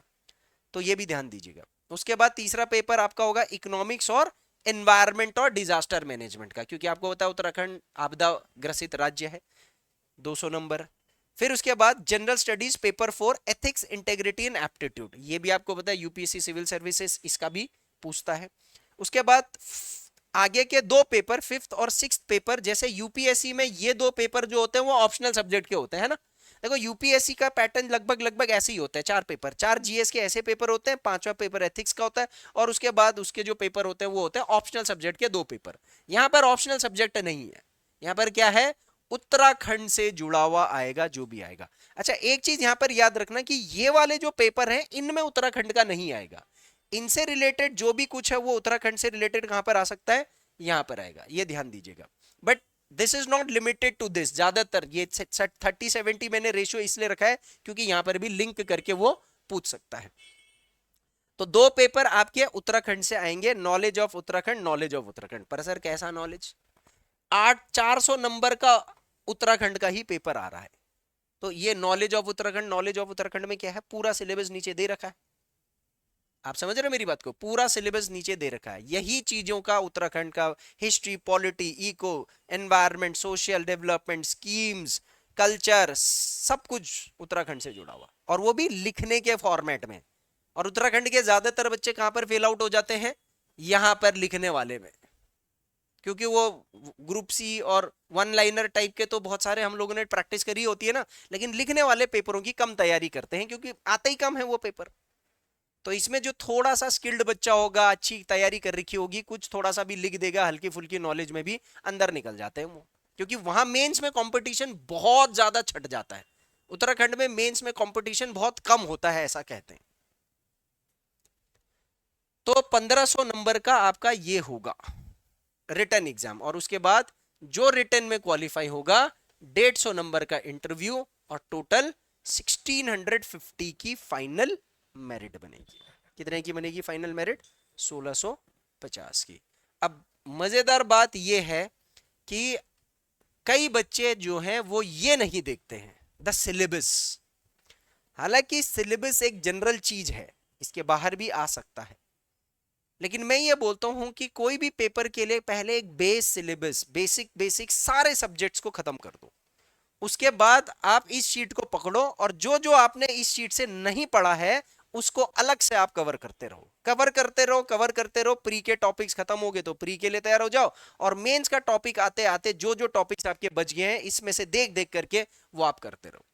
तो ये भी ध्यान दीजिएगा। उसके बाद तीसरा पेपर आपका होगा इकोनॉमिक्स और एनवायरमेंट और डिजास्टर मैनेजमेंट का, क्योंकि आपको पता है उत्तराखंड आपदा ग्रसित राज्य है, 200 नंबर। फिर उसके बाद general studies paper 4 ethics, integrity and aptitude, ये भी आपको पता है यूपीएससी सिविल सर्विसेज इसका भी पूछता है। उसके बाद आगे के दो पेपर, फिफ्थ और सिक्स्थ पेपर, जैसे यूपीएससी में ये दो पेपर जो होते हैं वो ऑप्शनल सब्जेक्ट के होते हैं ना। देखो यूपीएससी का पैटर्न लगभग ऐसे ही होता है, 4 पेपर, 4 जीएस के ऐसे पेपर होते हैं, 5वां पेपर एथिक्स का होता है, और उसके बाद उसके जो पेपर होते हैं वो होते हैं ऑप्शनल सब्जेक्ट के 2 पेपर। यहां पर ऑप्शनल सब्जेक्ट नहीं है, यहां पर क्या है, उत्तराखंड से जुड़ा हुआ आएगा जो भी आएगा। अच्छा एक चीज यहां पर याद रखना कि ये वाले जो पेपर हैं इनमें उत्तराखंड का नहीं आएगा, इनसे रिलेटेड जो भी कुछ है वो उत्तराखंड से रिलेटेड कहां पर आ सकता है, यहां पर आएगा, ये ध्यान दीजिएगा। But this is not limited to this, ज्यादातर ये 30-70 मैंने रेशियो इसलिए रखा है क्योंकि यहां पर भी लिंक करके वो पूछ सकता है। तो 2 पेपर आपके उत्तराखंड से आएंगे, knowledge of Uttarakhand, knowledge of Uttarakhand. पर सर कैसा नॉलेज? 400 नंबर का उत्तराखंड का ही पेपर आ रहा है। तो ये knowledge of Uttarakhand, knowledge of Uttarakhand में क्या है, पूरा सिलेबस नीचे दे रखा है। आप समझ रहे हो मेरी बात को? पूरा सिलेबस नीचे दे रखा है, यही चीजों का उत्तराखंड का history, polity, eco, environment, social development, schemes, culture, सब कुछ उत्तराखंड से जुड़ा हुआ, और वो भी लिखने के फॉर्मेट में। और उत्तराखंड के ज्यादातर बच्चे कहां पर फेल आउट हो जाते हैं, यहां पर लिखने वाले में, क्योंकि वो ग्रुप सी और वन लाइनर टाइप के तो बहुत सारे हम लोगों ने प्रैक्टिस करी होती है ना, लेकिन लिखने वाले पेपरों की कम तैयारी करते हैं क्योंकि आते ही कम है वो पेपर। तो इसमें जो थोड़ा सा स्किल्ड बच्चा होगा, अच्छी तैयारी कर रखी होगी, कुछ थोड़ा सा भी लिख देगा, हल्की फुल्की नॉलेज में भी अंदर निकल जाते हैं वो, क्योंकि वहां मेंस में कंपटीशन बहुत ज्यादा छट जाता है। उत्तराखंड में मेंस में कंपटीशन बहुत कम होता है ऐसा कहते हैं। तो 1500 नंबर का आपका ये होगा रिटर्न एग्जाम, और उसके बाद जो रिटर्न में क्वालिफाई होगा 150 नंबर का इंटरव्यू, और टोटल 1650 की फाइनल मेरिट बनेगी। कितने की बनेगी फाइनल मेरिट? 1650 की। अब मजेदार बात यह है कि कई बच्चे जो हैं वो ये नहीं देखते हैं द सिलेबस। हालांकि सिलेबस एक जनरल चीज है, इसके बाहर भी आ सकता है, लेकिन मैं ये बोलता हूं कि कोई भी पेपर के लिए पहले एक बेस सिलेबस, बेसिक सारे सब्जेक्ट्स को खत्म कर दो, उसके बाद आप इस शीट को पकड़ो, और जो जो आपने इस शीट से नहीं पढ़ा है उसको अलग से आप कवर करते रहो, कवर करते रहो, कवर करते रहो। प्री के टॉपिक्स खत्म हो गए तो प्री के लिए तैयार हो जाओ, और मेंस का टॉपिक आते आते जो जो टॉपिक्स आपके बच गए हैं इसमें से देख देख करके वो आप करते रहो।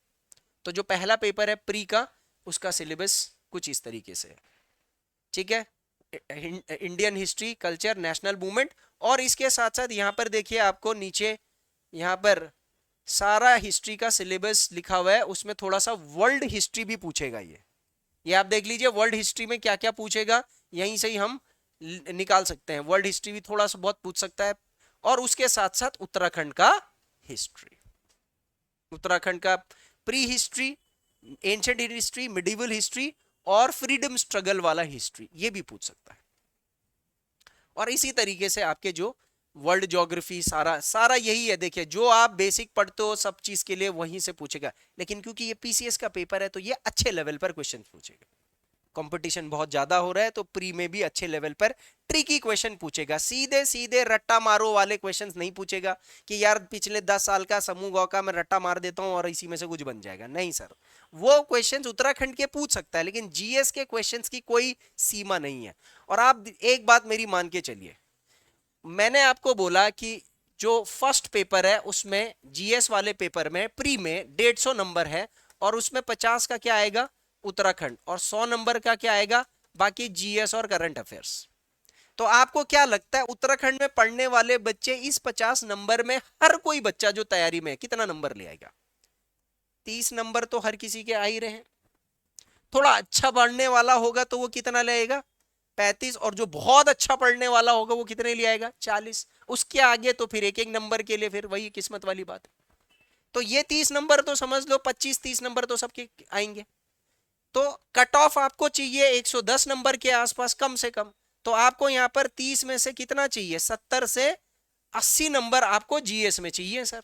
तो जो पहला पेपर है प्री का, उसका सिलेबस कुछ इस तरीके से है, ठीक है। Indian history, culture, national movement, और इसके साथ साथ यहां पर देखिए आपको नीचे यहां पर सारा हिस्ट्री का सिलेबस लिखा हुआ है, उसमें थोड़ा सा वर्ल्ड हिस्ट्री भी पूछेगा। ये आप देख लीजिए वर्ल्ड हिस्ट्री में क्या क्या पूछेगा, यहीं से ही हम निकाल सकते हैं। वर्ल्ड हिस्ट्री भी थोड़ा सा बहुत पूछ सकता है, और उसके साथ साथ उत्तराखंड का हिस्ट्री, उत्तराखंड का pre history, ancient history, medieval history, और फ्रीडम स्ट्रगल वाला हिस्ट्री, ये भी पूछ सकता है। और इसी तरीके से आपके जो वर्ल्ड ज्योग्राफी, सारा यही है। देखिए जो आप बेसिक पढ़ते हो सब चीज के लिए वहीं से पूछेगा, लेकिन क्योंकि ये पीसीएस का पेपर है तो ये अच्छे लेवल पर क्वेश्चन पूछेगा। कंपटीशन बहुत ज्यादा हो रहा है, तो प्री में भी अच्छे लेवल पर ट्रिकी क्वेश्चन पूछेगा। सीधे सीधे रट्टा मारो वाले क्वेश्चंस नहीं पूछेगा कि यार पिछले 10 साल का समूह गौ का मैं रट्टा मार देता हूं और इसी में से कुछ बन जाएगा। नहीं सर, वो क्वेश्चंस उत्तराखंड के पूछ सकता है, लेकिन जीएस के क्वेश्चंस की कोई सीमा नहीं है। और आप एक बात मेरी मान के चलिए, मैंने आपको बोला कि जो फर्स्ट पेपर है उसमें जीएस वाले पेपर में प्री में 150 नंबर है, और उसमें 50 का क्या आएगा उत्तराखंड, और 100 नंबर का क्या आएगा बाकी जीएस और करंट अफेयर्स। तो आपको क्या लगता है उत्तराखंड में पढ़ने वाले बच्चे इस 50 नंबर में हर कोई बच्चा जो तैयारी में है कितना नंबर ले आएगा? 30 नंबर तो हर किसी के आ ही रहे हैं। थोड़ा अच्छा पढ़ने वाला होगा तो वो कितना लेगा? 35। और जो बहुत अच्छा पढ़ने वाला होगा वो कितने ले आएगा? 40। उसके आगे तो फिर एक एक नंबर के लिए फिर वही किस्मत वाली बात है। तो ये 30 नंबर तो समझ लो 25-30 नंबर तो सबके आएंगे। तो कट ऑफ आपको चाहिए 110 नंबर के आसपास कम से कम। तो आपको यहां पर 30 में से कितना चाहिए? 70 से 80 नंबर आपको जीएस में चाहिए सर।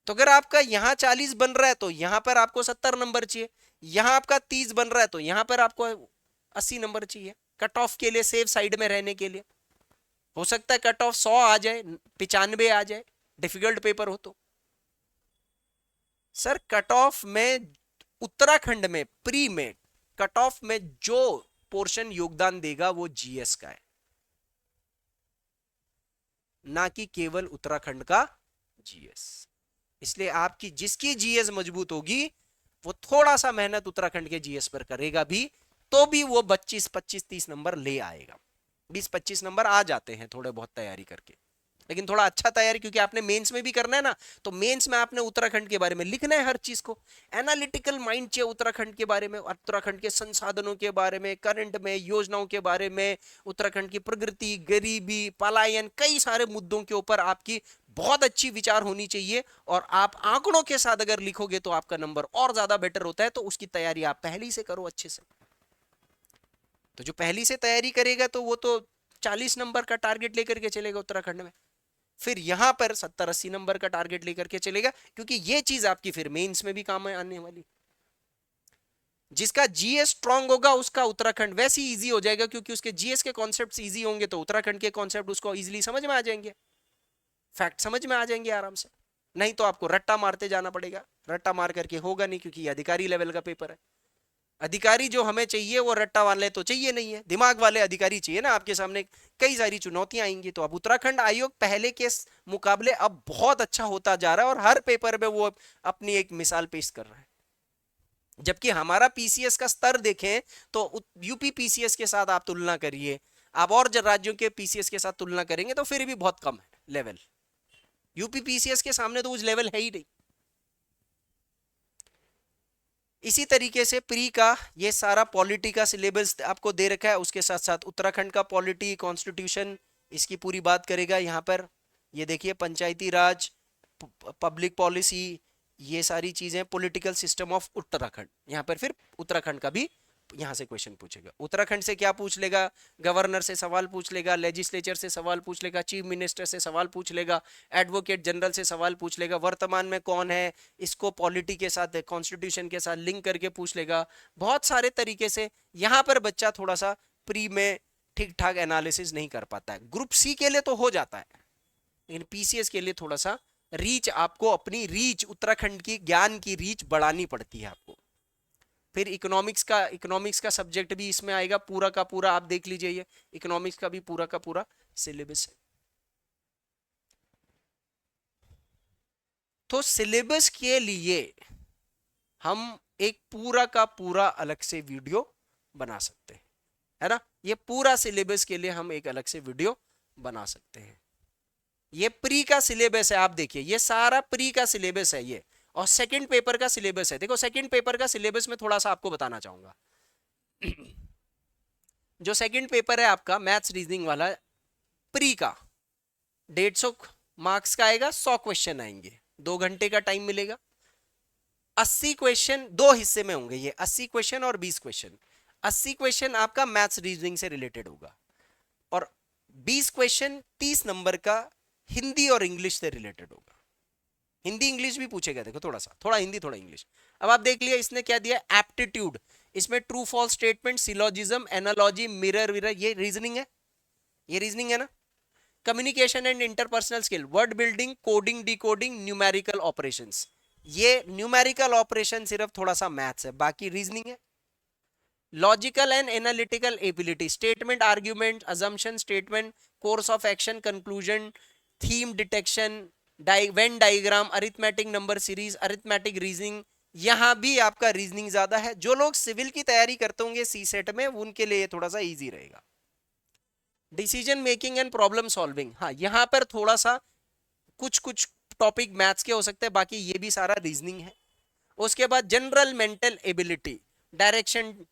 तो अगर आपका यहां 40 बन रहा है तो यहां पर आपको 70 नंबर चाहिए, यहां आपका 30 बन रहा है तो यहां पर आपको 80 नंबर चाहिए कट ऑफ के लिए, सेफ साइड में रहने के लिए। हो सकता है कट ऑफ 100 आ जाए, 95 आ जाए, डिफिकल्ट पेपर हो तो। सर कट ऑफ में उत्तराखंड में प्री में कट ऑफ में जो पोर्शन योगदान देगा वो जीएस का है, ना कि केवल उत्तराखंड का जीएस। इसलिए आपकी जिसकी जीएस मजबूत होगी वो थोड़ा सा मेहनत उत्तराखंड के जीएस पर करेगा भी, तो भी वो 25, 25, 30 नंबर ले आएगा। 20-25 नंबर आ जाते हैं थोड़े बहुत तैयारी करके, लेकिन थोड़ा अच्छा तैयारी, क्योंकि आपने मेंस में भी करना है ना, तो मेंस में आपने उत्तराखंड के बारे में लिखना है हर चीज को। एनालिटिकल माइंड चाहिए उत्तराखंड के बारे में, उत्तराखंड के संसाधनों के बारे में, करंट में, योजनाओं के बारे में, उत्तराखंड की प्रगति, गरीबी, पलायन, कई सारे मुद्दों के ऊपर आपकी बहुत अच्छी विचार होनी चाहिए। और आप आंकड़ों के साथ अगर लिखोगे तो आपका नंबर और ज्यादा बेटर होता है। तो उसकी तैयारी आप पहले से करो अच्छे से। तो जो पहली से तैयारी करेगा तो वो तो 40 नंबर का टारगेट लेकर के चलेगा उत्तराखंड में, फिर यहां पर 70-80 नंबर का टारगेट लेकर के चलेगा, क्योंकि ये चीज आपकी फिर मेंस में भी काम आने वाली। जिसका जीएस स्ट्रांग होगा उसका उत्तराखंड वैसे ही इजी हो जाएगा, क्योंकि उसके जीएस के कॉन्सेप्ट्स इजी होंगे तो उत्तराखंड के कॉन्सेप्ट उसको इजीली समझ में आ जाएंगे, फैक्ट समझ में आ जाएंगे आराम से। नहीं तो आपको रट्टा मारते जाना पड़ेगा, रट्टा मार करके होगा नहीं, क्योंकि अधिकारी लेवल का पेपर है। अधिकारी जो हमें चाहिए वो रट्टा वाले तो चाहिए नहीं है, दिमाग वाले अधिकारी चाहिए ना। आपके सामने कई सारी चुनौतियां आएंगी। तो अब उत्तराखंड आयोग पहले के मुकाबले अब बहुत अच्छा होता जा रहा है, और हर पेपर में वो अपनी एक मिसाल पेश कर रहा है। जबकि हमारा पीसीएस का स्तर देखें तो यूपी पीसीएस के साथ आप तुलना करिए, आप और राज्यों के पीसीएस के साथ तुलना करेंगे तो फिर भी बहुत कम है लेवल। यूपी पीसीएस के सामने तो कुछ लेवल है ही नहीं। इसी तरीके से प्री का ये सारा पॉलिटी का सिलेबस आपको दे रखा है, उसके साथ साथ उत्तराखंड का पॉलिटी, कॉन्स्टिट्यूशन, इसकी पूरी बात करेगा यहाँ पर। ये देखिए पंचायती राज, पब्लिक पॉलिसी, ये सारी चीजें, पॉलिटिकल सिस्टम ऑफ उत्तराखंड। यहाँ पर फिर उत्तराखंड का भी यहां से क्वेश्चन पूछेगा। उत्तराखंड से क्या पूछ लेगा? गवर्नर से सवाल पूछ लेगा, लेजिस्लेचर से सवाल पूछ लेगा, चीफ मिनिस्टर से सवाल पूछ लेगा, एडवोकेट जनरल से सवाल पूछ लेगा, वर्तमान में कौन है इसको पॉलिटी के साथ, कॉन्स्टिट्यूशन के साथ लिंक करके पूछ लेगा। बहुत सारे तरीके से यहाँ पर बच्चा थोड़ा सा प्री में ठीक ठाक एनालिसिस नहीं कर पाता है। ग्रुप सी के लिए तो हो जाता है, लेकिन पीसीएस के लिए थोड़ा सा रीच, आपको अपनी रीच, उत्तराखंड की ज्ञान की रीच बढ़ानी पड़ती है आपको। फिर इकोनॉमिक्स का सब्जेक्ट भी इसमें आएगा, पूरा का पूरा आप देख लीजिए, ये इकोनॉमिक्स का भी पूरा का पूरा सिलेबस है। तो सिलेबस के लिए हम एक पूरा का पूरा अलग से वीडियो बना सकते हैं, है ना। ये पूरा सिलेबस के लिए हम एक अलग से वीडियो बना सकते हैं। ये प्री का सिलेबस है, आप देखिए ये सारा प्री का सिलेबस है ये, और सेकंड पेपर का सिलेबस है। देखो सेकंड पेपर का सिलेबस में थोड़ा सा आपको बताना चाहूंगा। जो सेकंड पेपर है आपका मैथ्स रीजनिंग वाला, प्री का 150 मार्क्स का आएगा, 100 क्वेश्चन आएंगे, 2 घंटे का टाइम मिलेगा। 80 क्वेश्चन 2 हिस्से में होंगे, ये 80 क्वेश्चन और 20 क्वेश्चन। 80 क्वेश्चन आपका मैथ्स रीजनिंग से रिलेटेड होगा, और 20 क्वेश्चन 30 नंबर का हिंदी और इंग्लिश से रिलेटेड होगा। हिंदी इंग्लिश भी पूछेगा, देखो थोड़ा सा, थोड़ा हिंदी थोड़ा इंग्लिश। अब आप देख लिया इसने क्या दिया, एप्टीट्यूड। इसमें true false statement, syllogism, analogy, mirror विरर, ये रीजनिंग है, ये रीजनिंग है ना। Communication and interpersonal skill, word building, coding, decoding, numerical operations. ये न्यूमेरिकल ऑपरेशन सिर्फ थोड़ा सा मैथ्स है, बाकी रीजनिंग है। Logical and analytical ability, statement, argument, assumption, statement, course of action, conclusion, theme detection, venn diagram, arithmetic number series, arithmetic reasoning. यहां भी आपका रीजनिंग ज्यादा है। जो लोग सिविल की तैयारी करते होंगे सी सेट में, उनके लिए थोड़ा सा इजी रहेगा। Decision making and problem solving, हाँ यहां पर थोड़ा सा कुछ कुछ टॉपिक मैथ्स के हो सकते हैं, बाकी ये भी सारा रीजनिंग है। उसके बाद general mental ability, direction,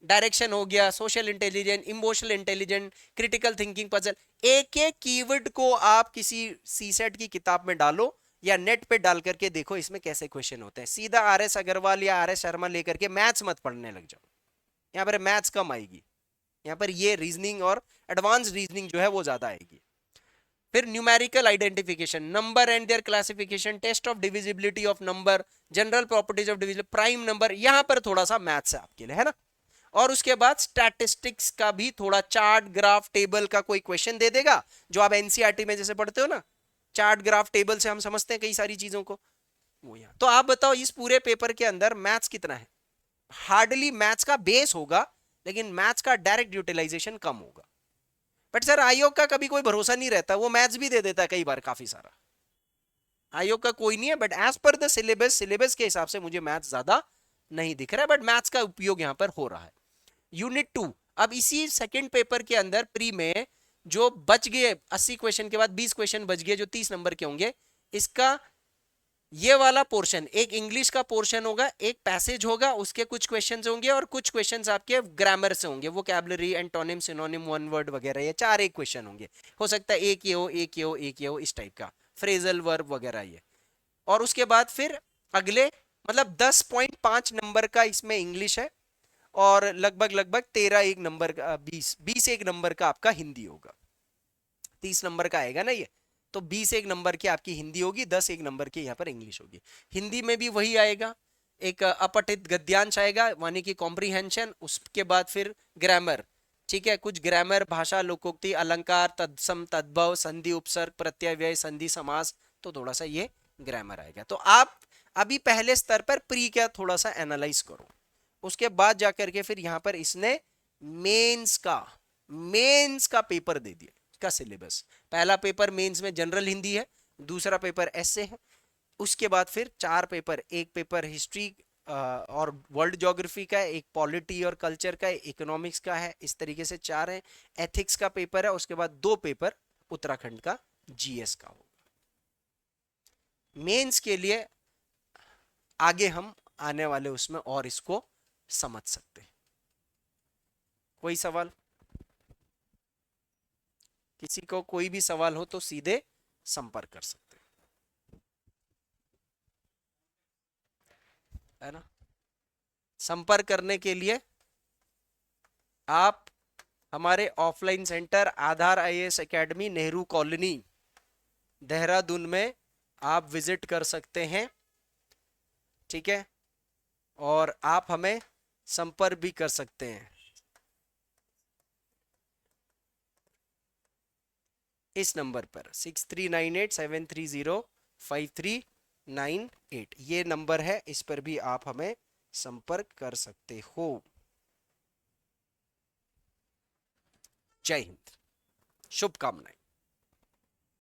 direction हो गया, social intelligence, emotional intelligence, critical thinking, puzzle. एक एक कीवर्ड को आप किसी सीसेट की किताब में डालो या नेट पे डाल करके देखो इसमें कैसे क्वेश्चन होते हैं। सीधा आर.एस. अग्रवाल या आर.एस. शर्मा लेकर के मैथ्स मत पढ़ने लग जाओ, यहाँ पर मैथ्स कम आएगी। यहाँ पर ये रीजनिंग और एडवांस रीजनिंग जो है वो ज्यादा आएगी। फिर numerical identification, number and their classification, test of divisibility of number, general properties of divisible, prime number, यहां पर थोड़ा सा मैथ्स है आपके लिए, है ना। और उसके बाद स्टैटिस्टिक्स का भी थोड़ा, चार्ट ग्राफ टेबल का कोई क्वेश्चन दे देगा, जो आप एनसीईआरटी में जैसे पढ़ते हो ना, चार्ट ग्राफ टेबल से हम समझते हैं कई सारी चीजों को, वो यहाँ। तो आप बताओ इस पूरे पेपर के अंदर मैथ्स कितना है? हार्डली मैथ्स का बेस होगा, लेकिन मैथ्स का डायरेक्ट यूटिलाइजेशन कम होगा। बट सर आयोग का कभी कोई भरोसा नहीं रहता, वो मैथ्स भी दे देता है कई बार काफी सारा। आयोग का कोई नहीं है, but as per the syllabus, syllabus के हिसाब से मुझे मैथ्स ज्यादा नहीं दिख रहा है, बट मैथ्स का उपयोग यहां पर हो रहा है। यूनिट 2, अब इसी सेकंड पेपर के अंदर प्री में जो बच गए 80 क्वेश्चन के बाद 20 क्वेश्चन बच गए जो 30 नंबर के होंगे, इसका ये वाला पोर्शन, एक इंग्लिश का पोर्शन होगा, एक पैसेज होगा, उसके कुछ क्वेश्चंस होंगे और कुछ क्वेश्चंस आपके ग्रामर से होंगे, vocabulary, antonym, synonym, one word वगैरह, ये 4 एक क्वेश्चन होंगे। हो सकता है एक ये हो, एक ये हो, एक ये हो, इस टाइप का फ्रेजल वर्ब वगैरह ये। और उसके बाद फिर अगले मतलब 10.5 नंबर का इसमें इंग्लिश है, और लगभग लगभग 13 एक नंबर का, 20 एक नंबर का आपका हिंदी होगा। 30 नंबर का आएगा ना ये, तो 20 एक नंबर की आपकी हिंदी होगी, 10 एक नंबर की यहाँ पर इंग्लिश होगी। हिंदी में भी वही आएगा, एक अपठित गद्यांश आएगा माने कि कॉम्प्रीहेंशन, उसके बाद फिर ग्रामर, ठीक है, कुछ ग्रामर, भाषा, लोकोक्ति, अलंकार, तत्सम, तद्भव, संधि, उपसर्ग, प्रत्यय, व्यय, संधि, समास, तो थोड़ा सा ये ग्रामर आएगा। तो आप अभी पहले स्तर पर प्री का थोड़ा सा एनालाइज करो, उसके बाद जाकर के फिर यहाँ पर इसने मेंस का पेपर दे दिया का सिलेबस। पहला पेपर मेंस में जनरल हिंदी है, दूसरा पेपर ऐसे है, उसके बाद फिर 4 पेपर, एक पेपर हिस्ट्री और वर्ल्ड ज्योग्राफी का है, एक पॉलिटी और कल्चर का है, इकोनॉमिक्स का है, इस तरीके से 4 है। एथिक्स का पेपर है, उसके बाद 2 पेपर उत्तराखंड का जीएस का होगा। मेंस के लिए आगे हम आने वाले उसमें और इसको समझ सकते हैं। कोई सवाल? किसी को कोई भी सवाल हो तो सीधे संपर्क कर सकते हैं, है ना। संपर्क करने के लिए आप हमारे offline centre Aadhaar IAS academy, Nehru colony, Dehradun में आप विजिट कर सकते हैं, ठीक है। और आप हमें संपर्क भी कर सकते हैं इस नंबर पर 6398730539 ये नंबर है, इस पर भी आप हमें संपर्क कर सकते हो। जय हिंद, शुभकामनाएं।